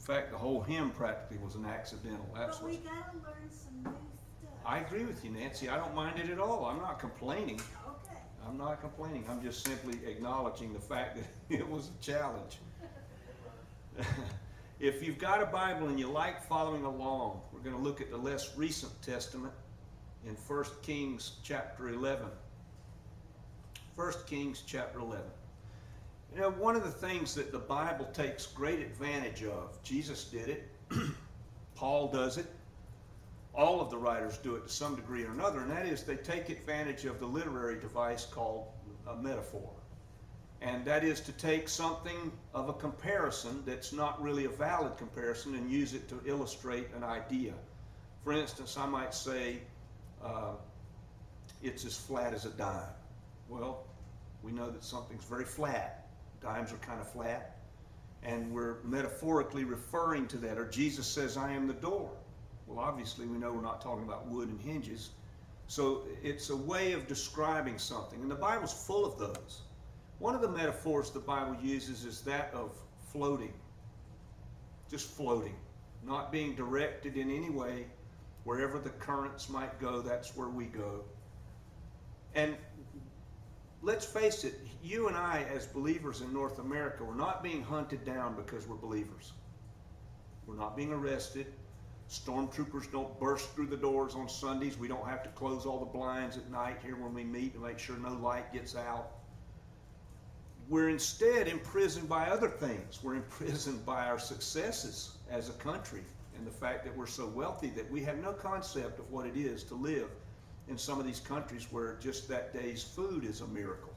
fact, the whole hymn practically was an accidental. Absolutely. But we gotta learn some new stuff. I agree with you, Nancy. I don't mind it at all. I'm not complaining. Okay. I'm not complaining. I'm just simply acknowledging the fact that it was a challenge. If you've got a Bible and you like following along, we're going to look at the less recent testament in 1 Kings chapter 11. 1 Kings chapter 11. You know, one of the things that the Bible takes great advantage of, Jesus did it, Paul does it, all of the writers do it to some degree or another, and that is they take advantage of the literary device called a metaphor. And that is to take something of a comparison that's not really a valid comparison and use it to illustrate an idea. For instance, I might say, it's as flat as a dime. Well, we know that something's very flat. Dimes are kind of flat. And we're metaphorically referring to that. Or Jesus says, I am the door. Well, obviously, we know we're not talking about wood and hinges. So it's a way of describing something. And the Bible's full of those. One of the metaphors the Bible uses is that of floating. Just floating. Not being directed in any way. Wherever the currents might go, that's where we go. And let's face it, you and I as believers in North America, we're not being hunted down because we're believers. We're not being arrested. Stormtroopers don't burst through the doors on Sundays. We don't have to close all the blinds at night here when we meet to make sure no light gets out. We're instead imprisoned by other things. We're imprisoned by our successes as a country and the fact that we're so wealthy that we have no concept of what it is to live in some of these countries where just that day's food is a miracle.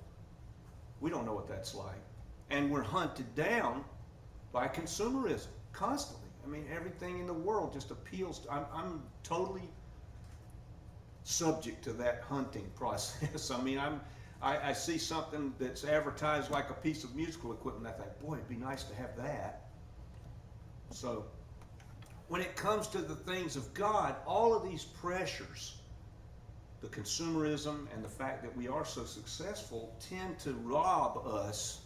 We don't know what that's like. And we're hunted down by consumerism constantly. I mean, everything in the world just appeals to, I'm totally subject to that hunting process. I mean, I see something that's advertised like a piece of musical equipment. I think, boy, it'd be nice to have that. So, when it comes to the things of God, all of these pressures, the consumerism and the fact that we are so successful, tend to rob us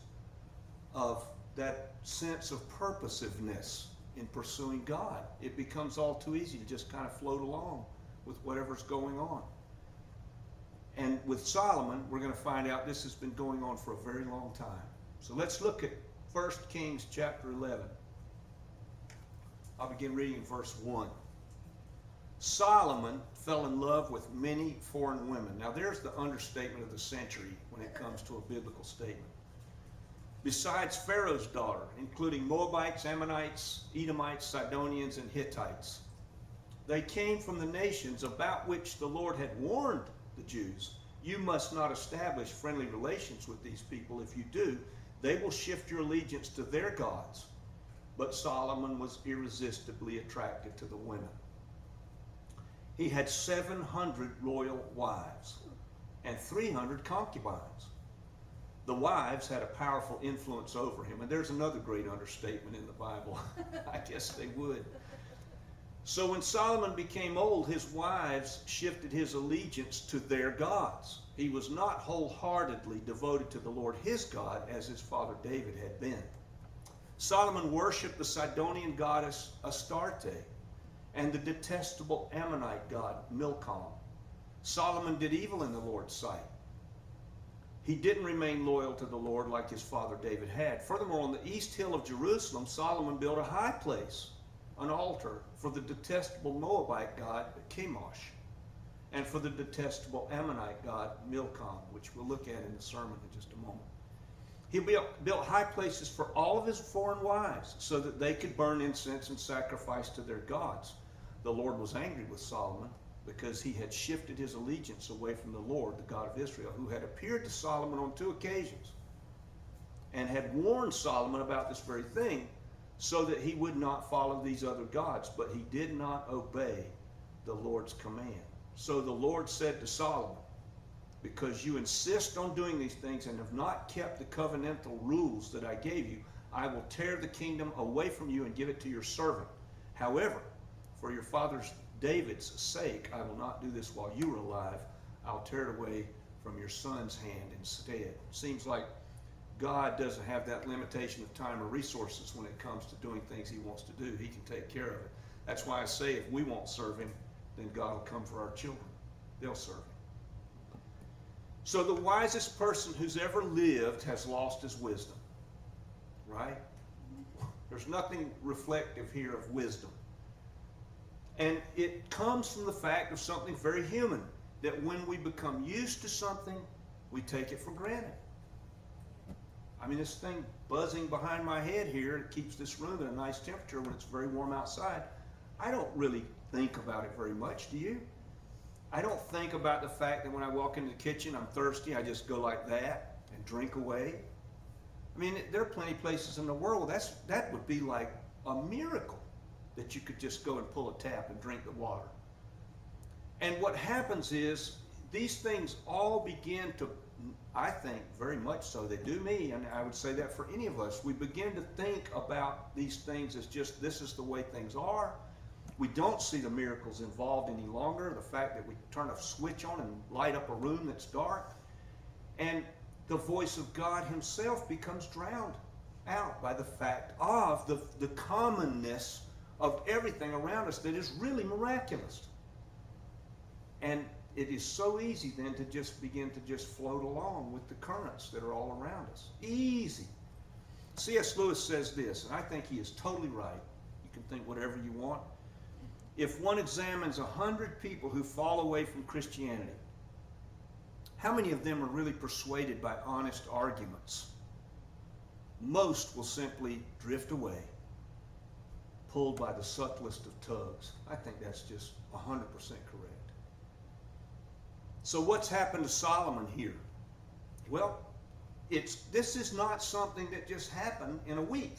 of that sense of purposiveness in pursuing God. It becomes all too easy to just kind of float along with whatever's going on. And with Solomon, we're going to find out this has been going on for a very long time. So let's look at 1 Kings chapter 11. I'll begin reading in verse 1. Solomon fell in love with many foreign women. Now there's the understatement of the century when it comes to a biblical statement. Besides Pharaoh's daughter, including Moabites, Ammonites, Edomites, Sidonians, and Hittites. They came from the nations about which the Lord had warned the Jews. You must not establish friendly relations with these people. If you do, they will shift your allegiance to their gods. But Solomon was irresistibly attracted to the women. He had 700 royal wives and 300 concubines. The wives had a powerful influence over him. And there's another great understatement in the Bible. I guess they would. So when Solomon became old, his wives shifted his allegiance to their gods. He was not wholeheartedly devoted to the Lord his God as his father David had been. Solomon worshipped the Sidonian goddess Astarte and the detestable Ammonite god Milcom. Solomon did evil in the Lord's sight. He didn't remain loyal to the Lord like his father David had. Furthermore, on the east hill of Jerusalem, Solomon built a high place, an altar for the detestable Moabite god Chemosh, and for the detestable Ammonite god Milcom, which we'll look at in the sermon in just a moment. He built high places for all of his foreign wives so that they could burn incense and sacrifice to their gods. The Lord was angry with Solomon because he had shifted his allegiance away from the Lord, the God of Israel, who had appeared to Solomon on 2 occasions and had warned Solomon about this very thing so that he would not follow these other gods, but he did not obey the Lord's command. So the Lord said to Solomon, because you insist on doing these things and have not kept the covenantal rules that I gave you, I will tear the kingdom away from you and give it to your servant. However, for your father's David's sake, I will not do this while you are alive. I'll tear it away from your son's hand instead. Seems like God doesn't have that limitation of time or resources when it comes to doing things he wants to do. He can take care of it. That's why I say if we won't serve him, then God will come for our children. They'll serve him. So the wisest person who's ever lived has lost his wisdom. Right? There's nothing reflective here of wisdom. And it comes from the fact of something very human, that when we become used to something, we take it for granted. I mean, this thing buzzing behind my head here, it keeps this room at a nice temperature when it's very warm outside. I don't really think about it very much, do you? I don't think about the fact that when I walk into the kitchen, I'm thirsty, I just go like that and drink away. I mean, there are plenty of places in the world that would be like a miracle that you could just go and pull a tap and drink the water. And what happens is these things all begin to, I think very much so, they do me, and I would say that for any of us. We begin to think about these things as just this is the way things are. We don't see the miracles involved any longer. The fact that we turn a switch on and light up a room that's dark. And the voice of God himself becomes drowned out by the fact of the commonness of everything around us that is really miraculous. And it is so easy then to just begin to just float along with the currents that are all around us. Easy. C.S. Lewis says this, and I think he is totally right. You can think whatever you want. If one examines 100 people who fall away from Christianity, how many of them are really persuaded by honest arguments? Most will simply drift away, pulled by the subtlest of tugs. I think that's just 100% correct. So what's happened to Solomon here? Well, this is not something that just happened in a week.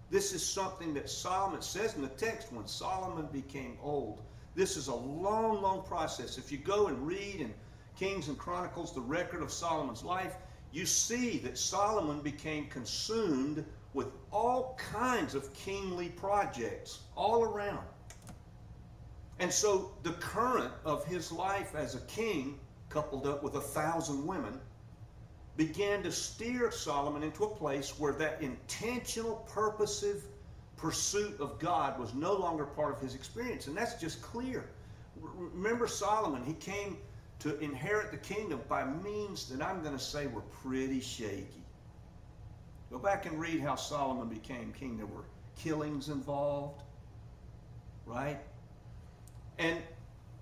This is something that Solomon says in the text, when Solomon became old. This is a long, long process. If you go and read in Kings and Chronicles the record of Solomon's life, you see that Solomon became consumed with all kinds of kingly projects all around. And so the current of his life as a king, coupled up with 1,000 women, began to steer Solomon into a place where that intentional, purposive pursuit of God was no longer part of his experience. And that's just clear. Remember Solomon, he came to inherit the kingdom by means that I'm going to say were pretty shaky. Go back and read how Solomon became king. There were killings involved, right? And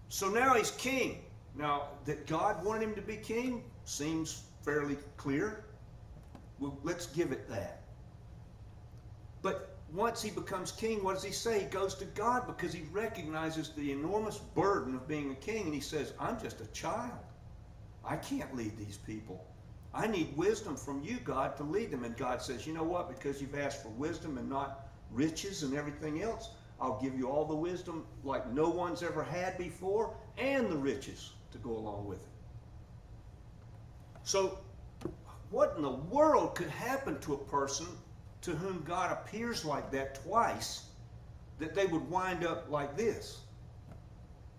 so now he's king. Now, that God wanted him to be king seems fairly clear. Well, let's give it that. But once he becomes king, what does he say? He goes to God because he recognizes the enormous burden of being a king. And he says, I'm just a child. I can't lead these people. I need wisdom from you, God, to lead them. And God says, you know what? Because you've asked for wisdom and not riches and everything else, I'll give you all the wisdom like no one's ever had before and the riches to go along with it. So what in the world could happen to a person to whom God appears like that twice, that they would wind up like this?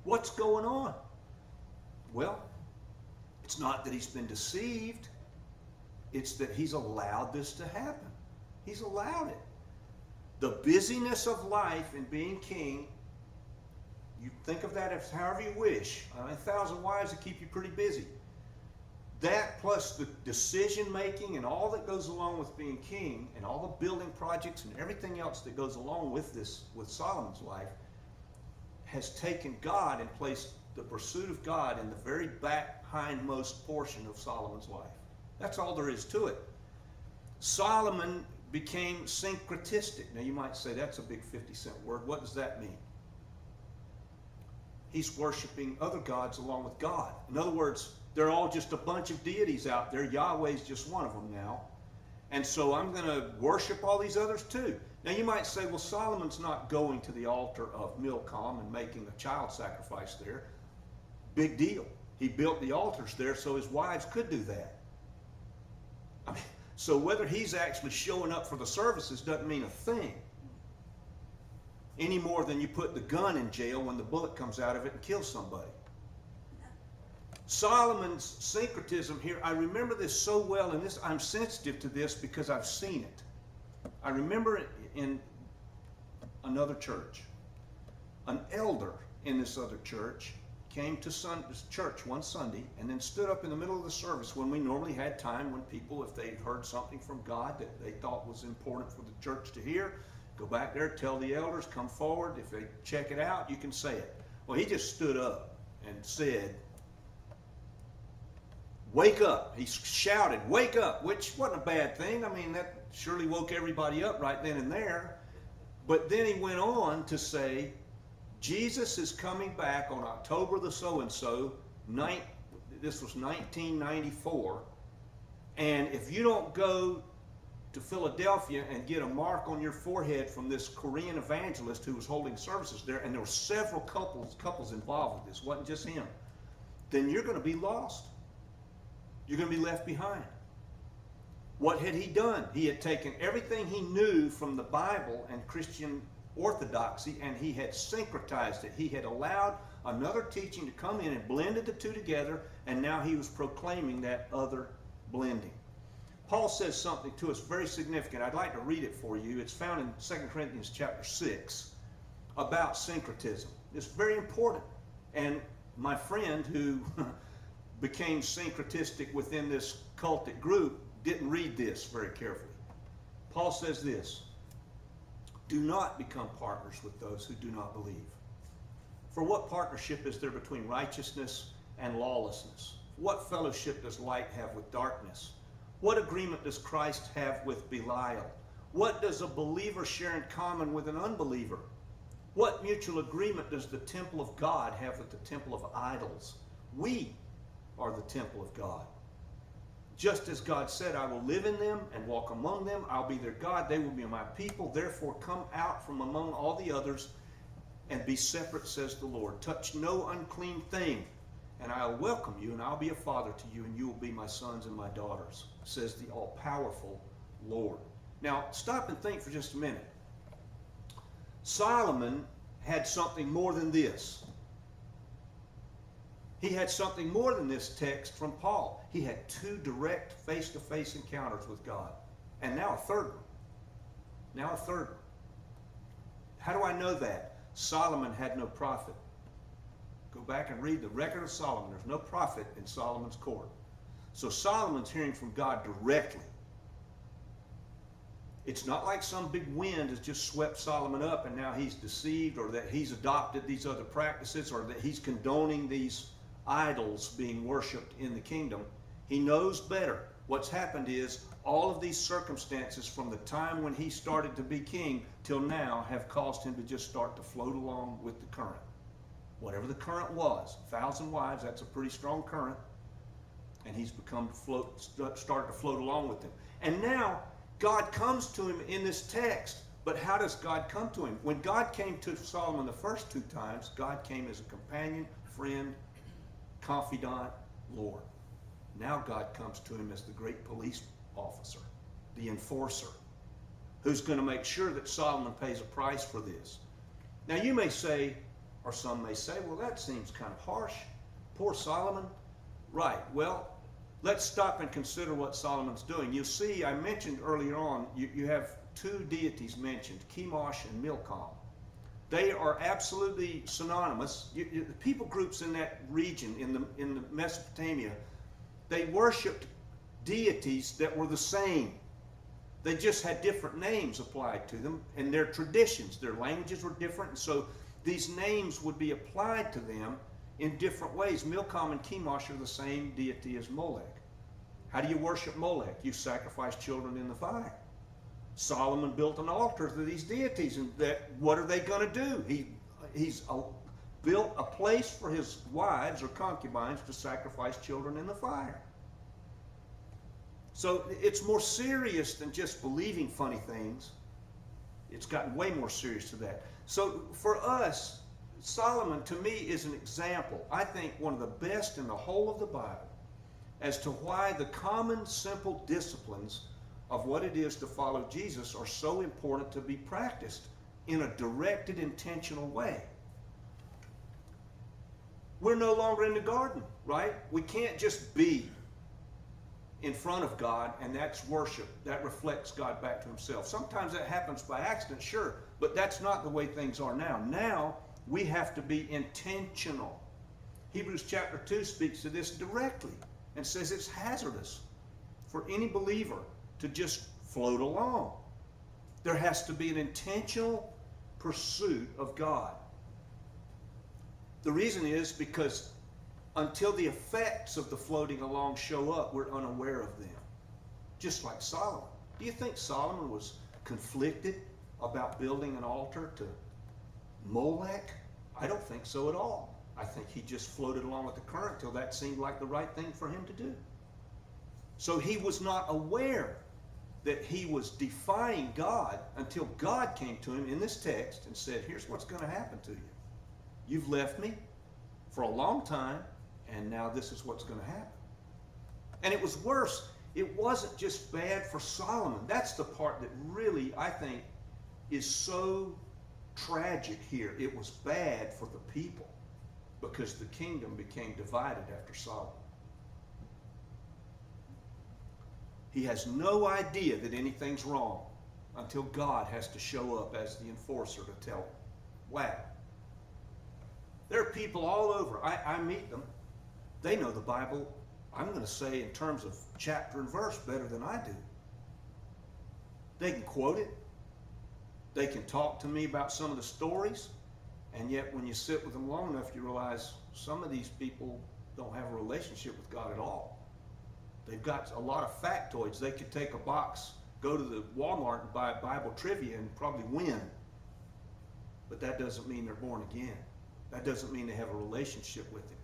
What's going on? Well, it's not that he's been deceived. It's that he's allowed this to happen. He's allowed it. The busyness of life and being king, you think of that as however you wish. 1,000 wives that keep you pretty busy. That plus the decision making and all that goes along with being king and all the building projects and everything else that goes along with this, with Solomon's life, has taken God and placed the pursuit of God in the very back hindmost portion of Solomon's life. That's all there is to it. Solomon became syncretistic. Now you might say that's a big 50-cent word. What does that mean? He's worshiping other gods along with God. In other words, they're all just a bunch of deities out there. Yahweh's just one of them now. And so I'm going to worship all these others too. Now you might say, well, Solomon's not going to the altar of Milcom and making a child sacrifice there. Big deal. He built the altars there so his wives could do that. I mean, so whether he's actually showing up for the services doesn't mean a thing. Any more than you put the gun in jail when the bullet comes out of it and kills somebody. Solomon's syncretism here, I remember this so well, and I'm sensitive to this because I've seen it. I remember it in another church. An elder in this other church came to church one Sunday and then stood up in the middle of the service when we normally had time when people, if they heard something from God that they thought was important for the church to hear, go back there, tell the elders, come forward. If they check it out, you can say it. Well, he just stood up and said, "Wake up." He shouted, "Wake up," which wasn't a bad thing. I mean, that surely woke everybody up right then and there. But then he went on to say, Jesus is coming back on October the so-and-so, this was 1994, and if you don't go to Philadelphia and get a mark on your forehead from this Korean evangelist who was holding services there, and there were several couples involved with this, it wasn't just him, then you're going to be lost. You're going to be left behind. What had he done? He had taken everything he knew from the Bible and Christian orthodoxy, and he had syncretized it. He had allowed another teaching to come in and blended the two together, and now he was proclaiming that other blending. Paul says something to us very significant. I'd like to read it for you. It's found in 2 Corinthians chapter 6 about syncretism. It's very important. And my friend who became syncretistic within this cultic group didn't read this very carefully. Paul says this: "Do not become partners with those who do not believe. For what partnership is there between righteousness and lawlessness? What fellowship does light have with darkness? What agreement does Christ have with Belial? What does a believer share in common with an unbeliever? What mutual agreement does the temple of God have with the temple of idols? We are the temple of God. Just as God said, I will live in them and walk among them. I'll be their God. They will be my people. Therefore, come out from among all the others and be separate, says the Lord. Touch no unclean thing, and I'll welcome you, and I'll be a father to you, and you will be my sons and my daughters, says the all-powerful Lord." Now, stop and think for just a minute. Solomon had something more than this. He had something more than this text from Paul. He had two direct face-to-face encounters with God. And now a third one. Now a third one. How do I know that? Solomon had no prophet. Go back and read the record of Solomon. There's no prophet in Solomon's court. So Solomon's hearing from God directly. It's not like some big wind has just swept Solomon up and now he's deceived, or that he's adopted these other practices, or that he's condoning these idols being worshipped in the kingdom. He knows better. What's happened is all of these circumstances from the time when he started to be king till now have caused him to just start to float along with the current. Whatever the current was, 1,000 wives, that's a pretty strong current. And he's started to float along with them. And now God comes to him in this text. But how does God come to him? When God came to Solomon the first two times, God came as a companion, friend, confidant, Lord. Now God comes to him as the great police officer, the enforcer, who's going to make sure that Solomon pays a price for this. Now you may say, or some may say, well, that seems kind of harsh. Poor Solomon. Right. Well, let's stop and consider what Solomon's doing. You see, I mentioned earlier on, you have two deities mentioned, Chemosh and Milcom. They are absolutely synonymous. The people groups in that region, in the Mesopotamia, they worshipped deities that were the same. They just had different names applied to them, and their traditions, their languages were different, and so these names would be applied to them in different ways. Milcom and Chemosh are the same deity as Molech. How do you worship Molech? You sacrifice children in the fire. Solomon built an altar to these deities, and what are they going to do? He's built a place for his wives or concubines to sacrifice children in the fire. So it's more serious than just believing funny things. It's gotten way more serious to that. So for us, Solomon to me is an example, I think one of the best in the whole of the Bible, as to why the common simple disciplines of what it is to follow Jesus are so important to be practiced in a directed, intentional way. we're no longer in the garden, right? We can't just be in front of God, and that's worship. That reflects God back to himself. Sometimes that happens by accident, sure, but that's not the way things are now. Now, we have to be intentional. Hebrews chapter 2 speaks to this directly and says it's hazardous for any believer to just float along. There has to be an intentional pursuit of God. The reason is because until the effects of the floating along show up, we're unaware of them. Just like Solomon. Do you think Solomon was conflicted about building an altar to Molech? I don't think so at all. I think he just floated along with the current till that seemed like the right thing for him to do. So he was not aware that he was defying God until God came to him in this text and said, here's what's going to happen to you. You've left me for a long time, and now this is what's going to happen. And it was worse. It wasn't just bad for Solomon. That's the part that really, I think, is so tragic here. It was bad for the people because the kingdom became divided after Solomon. He has no idea that anything's wrong until God has to show up as the enforcer to tell him. Wow. There are people all over. I meet them. They know the Bible, I'm going to say in terms of chapter and verse, better than I do. They can quote it. They can talk to me about some of the stories. And yet when you sit with them long enough, you realize some of these people don't have a relationship with God at all. They've got a lot of factoids. They could take a box, go to the Walmart and buy Bible trivia and probably win. But that doesn't mean they're born again. That doesn't mean they have a relationship with him.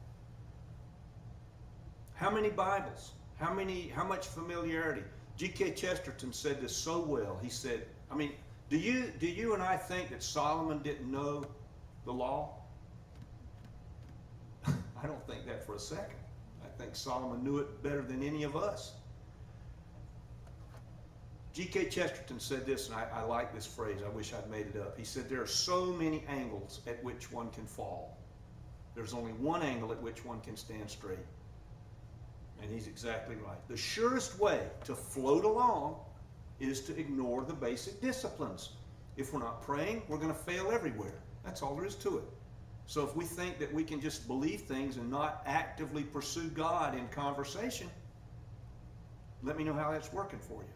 How many Bibles? How much familiarity? G.K. Chesterton said this so well. He said, do you and I think that Solomon didn't know the law? I don't think that for a second. I think Solomon knew it better than any of us. G.K. Chesterton said this, and I like this phrase. I wish I'd made it up. He said, there are so many angles at which one can fall. There's only one angle at which one can stand straight. And he's exactly right. The surest way to float along is to ignore the basic disciplines. If we're not praying, we're going to fail everywhere. That's all there is to it. So if we think that we can just believe things and not actively pursue God in conversation, let me know how that's working for you.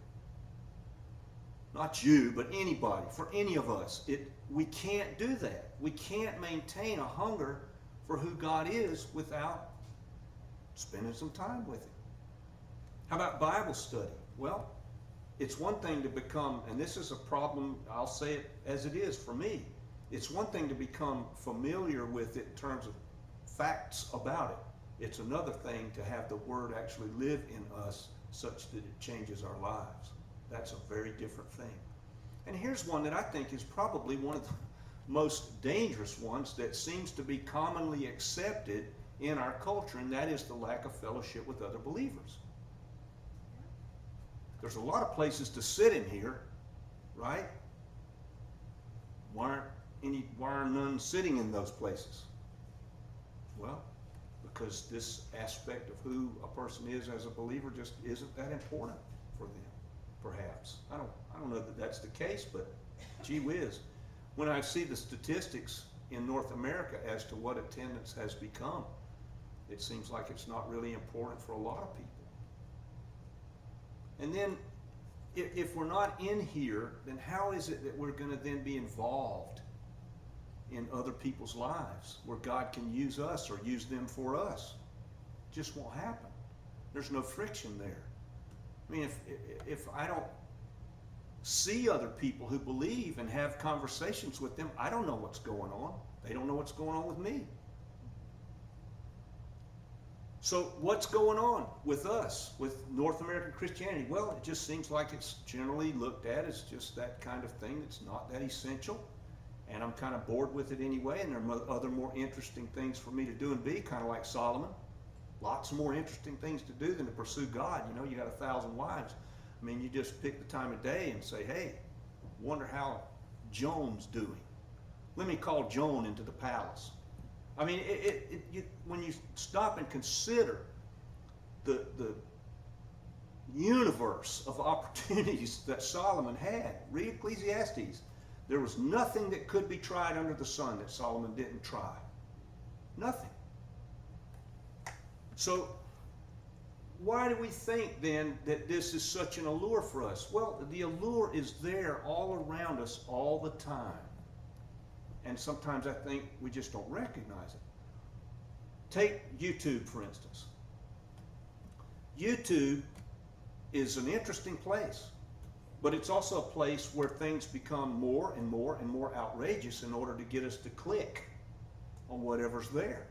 Not you, but anybody, for any of us. We can't do that. We can't maintain a hunger for who God is without spending some time with him. How about Bible study? Well, it's one thing to become, and this is a problem, I'll say it as it is for me. It's one thing to become familiar with it in terms of facts about it. It's another thing to have the Word actually live in us such that it changes our lives. That's a very different thing. And here's one that I think is probably one of the most dangerous ones that seems to be commonly accepted in our culture, and that is the lack of fellowship with other believers. There's a lot of places to sit in here, right? Why are none sitting in those places? Well, because this aspect of who a person is as a believer just isn't that important for them, perhaps. I don't know that that's the case, but gee whiz. When I see the statistics in North America as to what attendance has become, it seems like it's not really important for a lot of people. And then, if we're not in here, then how is it that we're going to then be involved in other people's lives where God can use us or use them for us? It just won't happen. There's no friction there. I mean, if I don't see other people who believe and have conversations with them, I don't know what's going on. They don't know what's going on with me. So what's going on with us, with North American Christianity? Well, it just seems like it's generally looked at as just that kind of thing that's not that essential. And I'm kind of bored with it anyway, and there are other more interesting things for me to do and be, kind of like Solomon. Lots more interesting things to do than to pursue God. You know, you got 1,000 wives. I mean, you just pick the time of day and say, hey, wonder how Joan's doing. Let me call Joan into the palace. I mean, when you stop and consider the universe of opportunities that Solomon had, read Ecclesiastes. There was nothing that could be tried under the sun that Solomon didn't try. Nothing. So, why do we think then that this is such an allure for us? Well, the allure is there all around us all the time. And sometimes I think we just don't recognize it. Take YouTube, for instance. YouTube is an interesting place, but it's also a place where things become more and more and more outrageous in order to get us to click on whatever's there.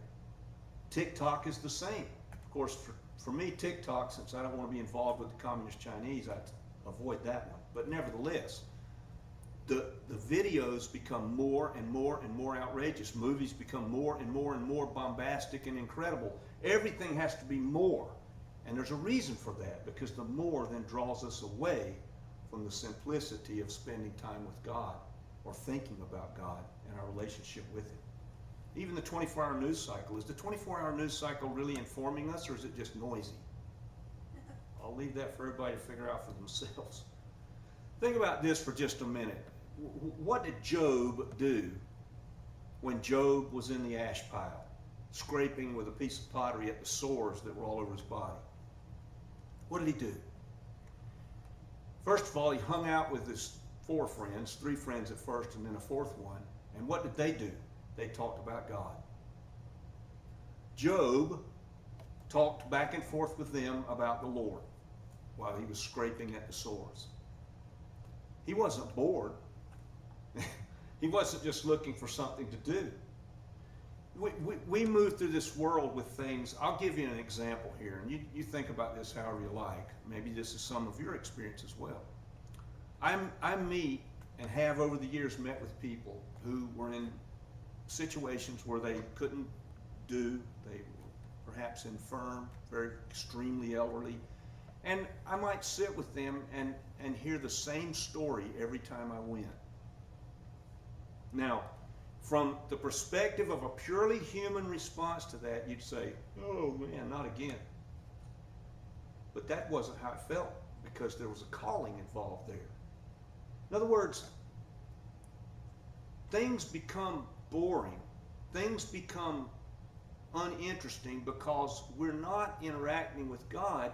TikTok is the same. Of course, for me, TikTok, since I don't want to be involved with the communist Chinese, I avoid that one. But nevertheless, the videos become more and more and more outrageous. Movies become more and more and more bombastic and incredible. Everything has to be more. And there's a reason for that, because the more then draws us away from the simplicity of spending time with God or thinking about God and our relationship with Him. Even the 24-hour news cycle. Is the 24-hour news cycle really informing us, or is it just noisy? I'll leave that for everybody to figure out for themselves. Think about this for just a minute. What did Job do when Job was in the ash pile, scraping with a piece of pottery at the sores that were all over his body? What did he do? First of all, he hung out with his 4 friends, 3 friends at first and then a 4th one. And what did they do? They talked about God. Job talked back and forth with them about the Lord while he was scraping at the sores. He wasn't bored. He wasn't just looking for something to do. We move through this world with things. I'll give you an example here, and you think about this however you like. Maybe this is some of your experience as well. I meet and have over the years met with people who were in situations where they couldn't do, they were perhaps infirm, very extremely elderly, and I might sit with them and hear the same story every time I went. Now, from the perspective of a purely human response to that, you'd say, oh man, not again. But that wasn't how it felt, because there was a calling involved there. In other words, things become boring. Things become uninteresting because we're not interacting with God.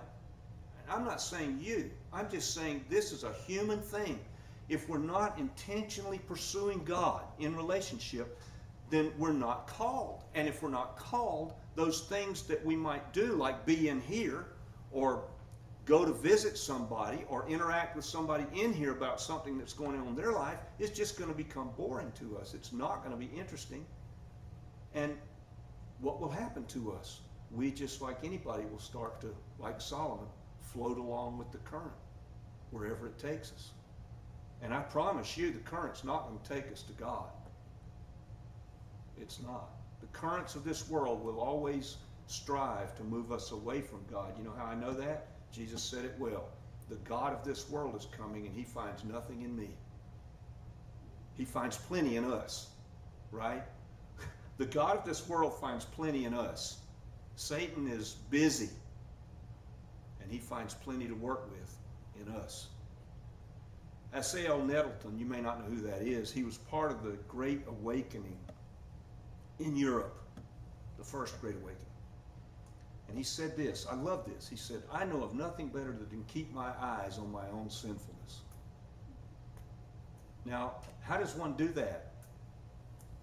And I'm not saying you. I'm just saying this is a human thing. If we're not intentionally pursuing God in relationship, then we're not called. And if we're not called, those things that we might do, like be in here, or go to visit somebody, or interact with somebody in here about something that's going on in their life, is just going to become boring to us. It's not going to be interesting. And what will happen to us? We, just like anybody, will start to, like Solomon, float along with the current, wherever it takes us. And I promise you, the current's not going to take us to God. It's not. The currents of this world will always strive to move us away from God. You know how I know that? Jesus said it well. The God of this world is coming, and He finds nothing in me. He finds plenty in us, right? The God of this world finds plenty in us. Satan is busy, and he finds plenty to work with in us. S.A.L. Nettleton, you may not know who that is. He was part of the Great Awakening in Europe, the First Great Awakening. And he said this, I love this. He said, I know of nothing better than to keep my eyes on my own sinfulness. Now, how does one do that?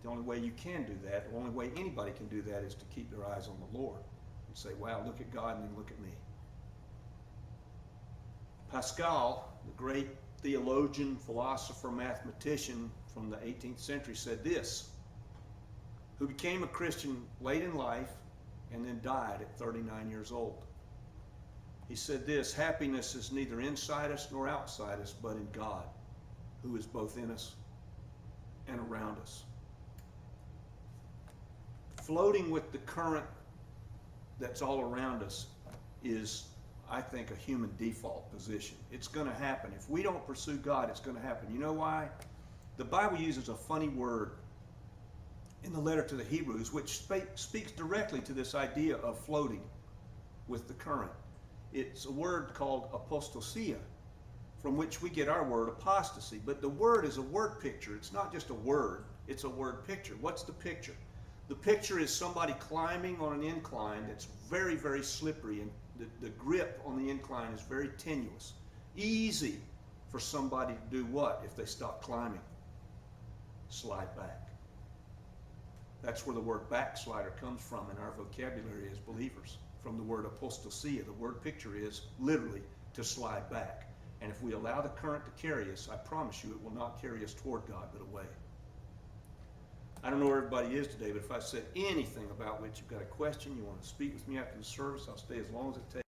The only way you can do that, the only way anybody can do that, is to keep their eyes on the Lord and say, wow, look at God and then look at me. Pascal, the great theologian, philosopher, mathematician from the 18th century, said this, who became a Christian late in life and then died at 39 years old. He said this, happiness is neither inside us nor outside us, but in God, who is both in us and around us. Floating with the current that's all around us is, I think, a human default position. It's going to happen. If we don't pursue God, it's going to happen. You know why? The Bible uses a funny word in the letter to the Hebrews, which speaks directly to this idea of floating with the current. It's a word called apostasia, from which we get our word apostasy. But the word is a word picture. It's not just a word, it's a word picture. What's the picture? The picture is somebody climbing on an incline that's very, very slippery, and the grip on the incline is very tenuous. Easy for somebody to do what if they stop climbing? Slide back. That's where the word backslider comes from in our vocabulary as believers, from the word apostasia. The word picture is literally to slide back. And if we allow the current to carry us, I promise you it will not carry us toward God, but away. I don't know where everybody is today, but if I said anything about which you've got a question, you want to speak with me after the service, I'll stay as long as it takes.